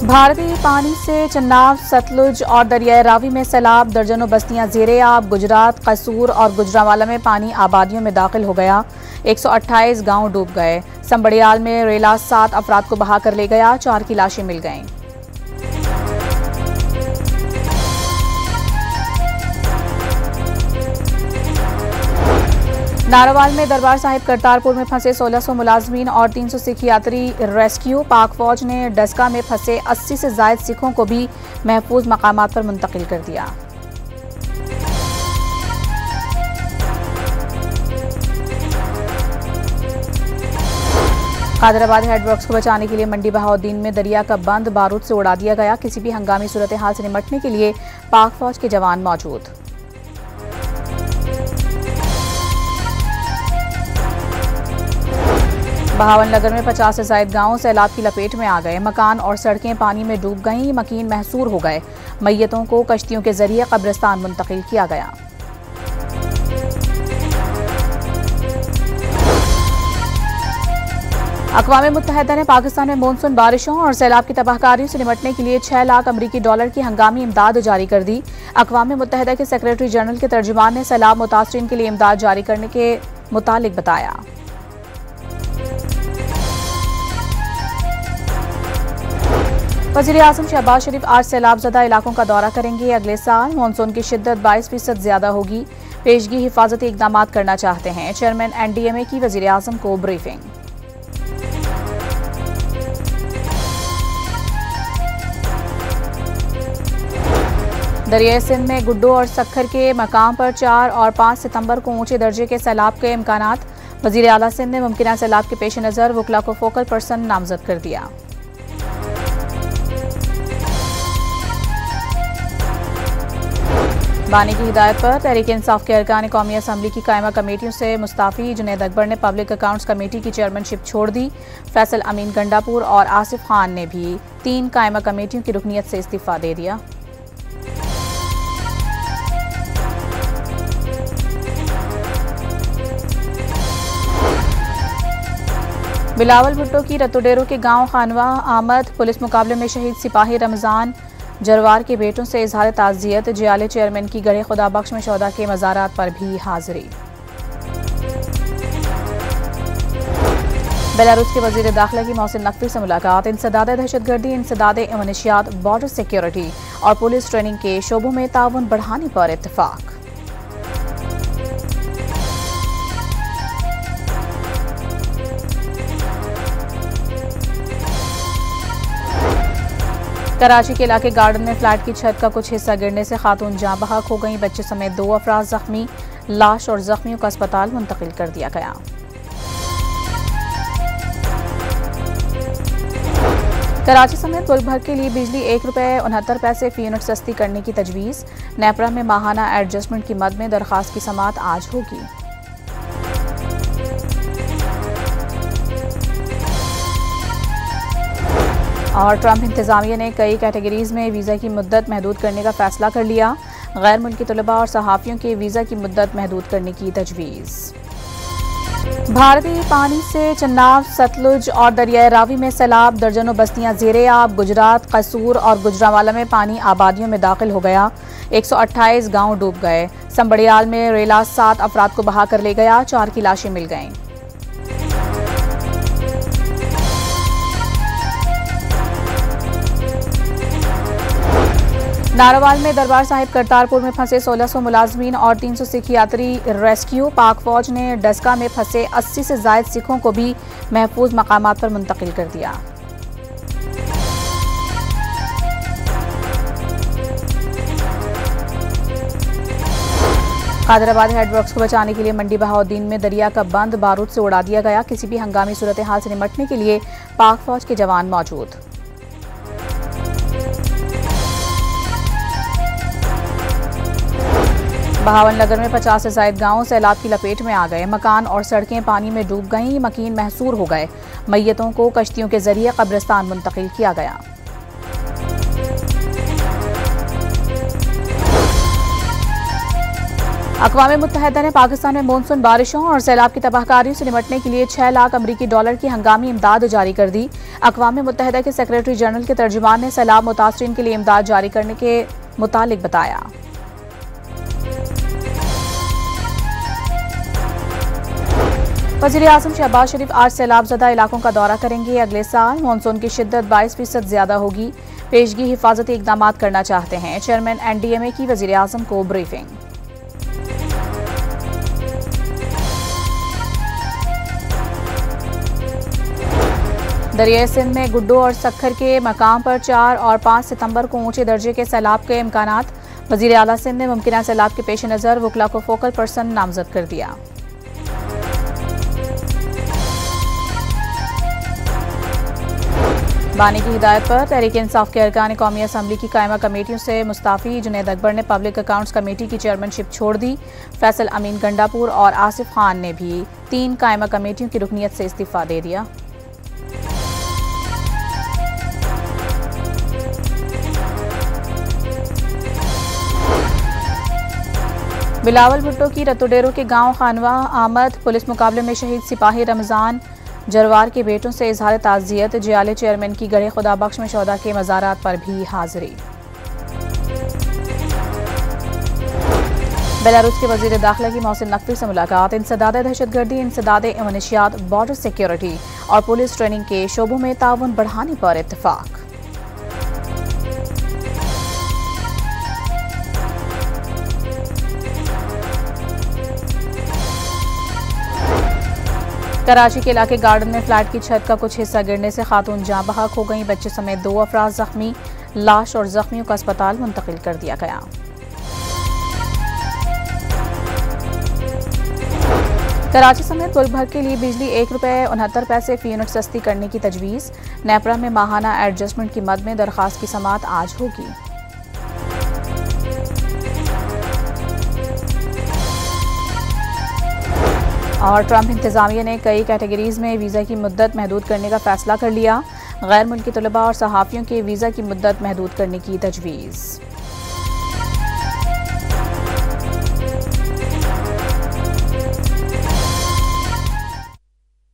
भारतीय पानी से चन्नाब, सतलुज और दरियाए रावी में सैलाब, दर्जनों बस्तियां ज़ेरे आब। गुजरात, कसूर और गुजरांवाला में पानी आबादियों में दाखिल हो गया। 128 गांव डूब गए। संबड़ियाल में रेला 7 अफराद को बहा कर ले गया। 4 की लाशें मिल गईं। नारोवाल में दरबार साहिब करतारपुर में फंसे 1600 मुलाजमीन और 300 सिख यात्री रेस्क्यू। पाक फौज ने डस्का में फंसे 80 से जायद सिखों को भी महफूज मकामात पर मुंतकिल कर दिया। कादराबाद हेडवर्क्स को बचाने के लिए मंडी बहाउद्दीन में दरिया का बंद बारूद से उड़ा दिया गया। किसी भी हंगामी सूरत हाल से निपटने के लिए पाक फौज के जवान मौजूद। बहावलनगर में 50 से जायद गांव सैलाब की लपेट में आ गए। मकान और सड़कें पानी में डूब गईं। मकीन महसूर हो गए। मैयतों को कश्तियों के जरिए कब्रिस्तान मुंतकिल किया गया। अक़वाम मुत्तहिदा ने पाकिस्तान में मानसून बारिशों और सैलाब की तबाहकारियों से निपटने के लिए 6 लाख अमरीकी डॉलर की हंगामी इमदाद जारी कर दी। अक़वाम मुत्तहिदा के सेक्रेटरी जनरल के तर्जुमान ने सैलाब मुतासरीन के लिए इमदाद जारी करने के मुतालिक बताया। वज़ीर-ए-आज़म शहबाज शरीफ आज सैलाबज़दा इलाकों का दौरा करेंगे। अगले साल मानसून की शिद्दत 22% ज्यादा होगी। पेशगी हिफाजती इक़दाम करना चाहते हैं। चेयरमैन NDMA की वज़ीर-ए-आज़म को ब्रीफिंग। दरियाए सिंध में गुड्डो और सखर के मकाम पर 4 और 5 सितंबर को ऊंचे दर्जे के सैलाब के इम्कानात। वज़ीर आला सिंध ने मुमकिन सैलाब के पेश नज़र वकला को फोकल पर्सन नामजद कर दिया। बानी की हिदायत पर तहरीक इंसाफ के अरकान कौमी असम्बली की कायमा कमेटियों से मुस्ताफ़ी जुनैद अकबर ने पब्लिक अकाउंट्स कमेटी की चेयरमैनशिप छोड़ दी। फैसल अमीन गंडापुर और आसिफ खान ने भी 3 कायमा कमेटियों की रुकनीत से इस्तीफा दे दिया। बिलावल भुट्टो की रतोडेरो के गांव खानवा आमद। पुलिस मुकाबले में शहीद सिपाही रमजान जरवार के बेटों से इजहार ताज़ियत। जियाले चेयरमैन की गढ़े खुदा बख्श में शोहदा के मज़ारात पर भी हाजिरी। बेलारूस के वज़ीर दाखिला की मोहसिन नकवी से मुलाकात। इंसदाद दहशतगर्दी, इंसदाद अमनशियात, बॉर्डर सिक्योरिटी और पुलिस ट्रेनिंग के शोबों में ताउन बढ़ाने पर इत्तफाक। कराची के इलाके गार्डन में फ्लैट की छत का कुछ हिस्सा गिरने से खातून जाँ बहक हो गई। बच्चे समेत 2 अफराद जख्मी। लाश और जख्मियों को अस्पताल मुंतकिल कर दिया गया। कराची समेत मुल्क भर के लिए बिजली ₹1.69 फी यूनिट सस्ती करने की तजवीज़। नेपरा में माहाना एडजस्टमेंट की मद में दरखास्त की समाअत आज होगी। और ट्रंप इंतजामिया ने कई कैटेगरीज में वीज़ा की मुद्दत महदूद करने का फैसला कर लिया। गैर मुल्की तलबा और सहाफ़ियों के वीज़ा की मुद्दत महदूद करने की तजवीज़। भारतीय पानी से चन्नाब, सतलुज और दरियाए रावी में सैलाब, दर्जनों बस्तियां ज़ेरे आब। गुजरात, कसूर और गुजरांवाला में पानी आबादियों में दाखिल हो गया। 128 गांव डूब गए। संबड़ियाल में रेला 7 अफराद को बहा कर ले गया। 4 की लाशें मिल गईं। नारोवाल में दरबार साहिब करतारपुर में फंसे 1600 मुलाजमीन और 300 सिख यात्री रेस्क्यू। पाक फौज ने डस्का में फंसे 80 से जायद सिखों को भी महफूज मकामात पर मुंतकिल कर दिया। कादराबाद हेडवर्क्स को बचाने के लिए मंडी बहाउद्दीन में दरिया का बंद बारूद से उड़ा दिया गया। किसी भी हंगामी सूरत हाल से निपटने के लिए पाक फौज के जवान मौजूद। बहावलनगर में 50 से जायद गांव सैलाब की लपेट में आ गए। मकान और सड़कें पानी में डूब गईं। मकीन महसूर हो गए। मैयतों को कश्तियों के जरिए कब्रिस्तान मुंतकिल किया गया। अक़वाम मुत्तहिदा ने पाकिस्तान में मानसून बारिशों और सैलाब की तबाहकारियों से निपटने के लिए 6 लाख अमरीकी डॉलर की हंगामी इमदाद जारी कर दी। अक़वाम मुत्तहिदा के सेक्रेटरी जनरल के तर्जुमान ने सैलाब मुतासरीन के लिए इमदाद जारी करने के मुतालिक बताया। वज़ीर आज़म शहबाज शरीफ आज सैलाब ज़दा इलाकों का दौरा करेंगे। अगले साल मानसून की शिद्दत 22% ज्यादा होगी। पेशगी हिफाजती इकदाम करना चाहते हैं। चेयरमैन NDMA की वज़ीर आज़म को ब्रीफिंग। दरियाई सिंध में गुड्डो और सक्खर के मकाम पर 4 और 5 सितंबर को ऊंचे दर्जे के सैलाब के इम्कानात। वज़ीर आला सिंध ने मुमकिन सैलाब के पेश नज़र वकला को फोकल पर्सन नामजद कर दिया। बानी की हिदायत पर तहरीक इंसाफ के अरकान कौमी असम्बली की कायमा कमेटियों से मुस्ताफ़ी जुनैद अकबर ने पब्लिक अकाउंट्स कमेटी की चेयरमैनशिप छोड़ दी। फैसल अमीन गंडापुर और आसिफ खान ने भी 3 कायमा कमेटियों की रुकनीत से इस्तीफा दे दिया। बिलावल भुट्टो की रतुडेरो के गांव खानवा आमद पुलिस मुकाबले में शहीद सिपाही रमजान जरवार के बेटों से इजहार ताज़ियत। जियाले चेयरमैन की गड़े खुदा बख्श में शोदा के मज़ारात पर भी हाजिरी। बेलारूस के वज़ीर दाखिला की मोहसिन नकवी से मुलाकात। इंसदाद दहशतगर्दी, इंसदाद मनशियात, बॉर्डर सिक्योरिटी और पुलिस ट्रेनिंग के शोबों में ताउन बढ़ाने पर इत्तेफाक। कराची के इलाके गार्डन में फ्लैट की छत का कुछ हिस्सा गिरने से खातून जाँ बहक हो गई। बच्चे समेत 2 अफराद जख्मी। लाश और जख्मियों को अस्पताल मुंतकिल कर दिया गया। कराची समेत मुल्क भर के लिए बिजली ₹1.69 फी यूनिट सस्ती करने की तजवीज़। नेपरा में माहाना एडजस्टमेंट की मद में दरखास्त की समाअत आज होगी। और ट्रंप इंतजामिया ने कई कैटेगरीज में वीज़ा की मुद्दत महदूद करने का फैसला कर लिया। गैर मुल्की तलबा और सहाफ़ियों के वीज़ा की मुद्दत महदूद करने की तजवीज़।